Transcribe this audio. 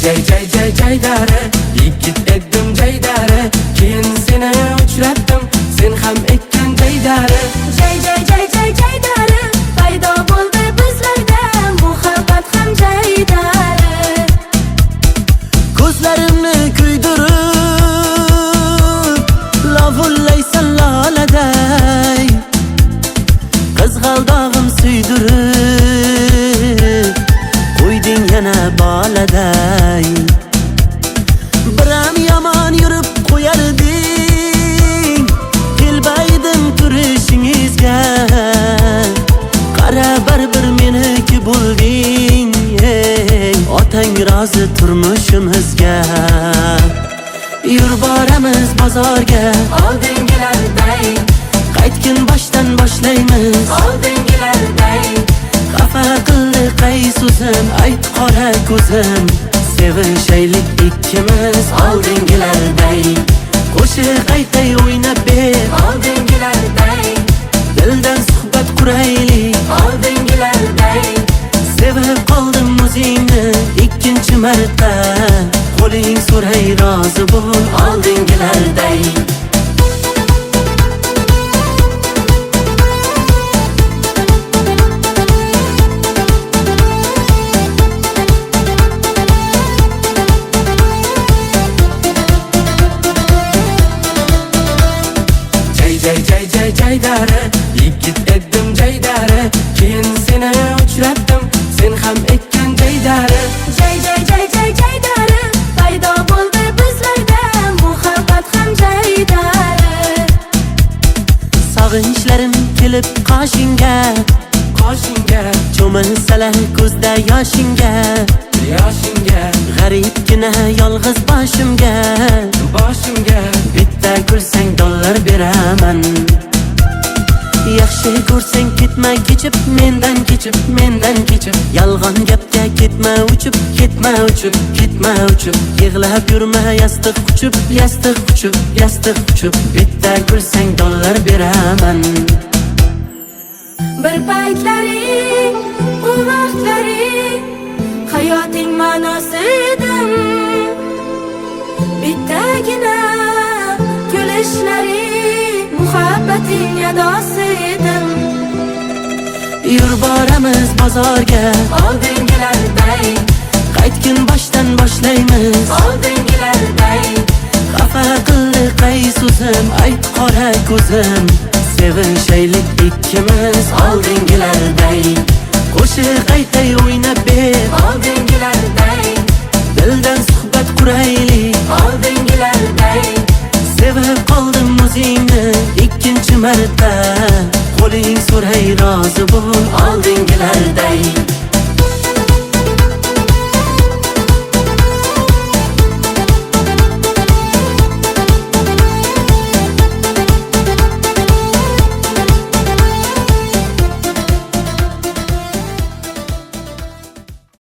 jaydari yigit edim jaydari keyin seni uchratdim sen ham ekkan jaydari jaydari paydo bo'ldi bizlarda muhabbat ham jaydari ko'zlarimni kuydirib lovullaysan loladay qizg'aldog'im suydirib qo'yding yana boladay biram yomon yurib qo'yarding kelbaydim turishingizga qara baribir meniki bo'lding otang rozi turmushimizga yur boramiz bozorga oldingilarday qaytgin boshdan boshlaymiz oldingilarday xafa qildi qaysuzim ayt qora ko'zim sevishaylik ikkimiz oldingilarday qo'shiq aytay o'ynab ber oldingilarday dildan suhbat quraylik oldingilarday sevib qoldim o'zingni ikkinchi marta qo'ling so'ray rozi bo'l oldingilarday jaydari yigit edim jaydari keyin seni uchratdim sen ham ekkan jaydari jaydari paydo bo'ldi bizlarda muhabbat ham jaydari sog'inchlarim kelib qoshingga cho'milsalar ko'zda yoshingga g'aribgina yolg'iz boshimga bitta kulsang dollar beraman yaxshi ko'rsang ketma kechib mendan kechib yolg'on gapga ketma uchib yig'lab yurma yastiq quchib bitta kulsang dollar beraman bir paytlaring u vaqtlaring hayoting ma'nosi edim bittagina kulishlaring muhabbating adosi edim yur boramiz bozorga oldingilarday qaytgin boshdan boshlaymiz oldingilarday xafa qildi qaysuzim ayt qora ko'zim sevishaylik ikkimiz oldingilarday qo'shiq aytay o'ynab ber oldingilarday dildan suhbat quraylik oldingilarday sevib qoldim o'zingni ikkinchi marta qo'ling so'ray rozi bo'l oldingilarday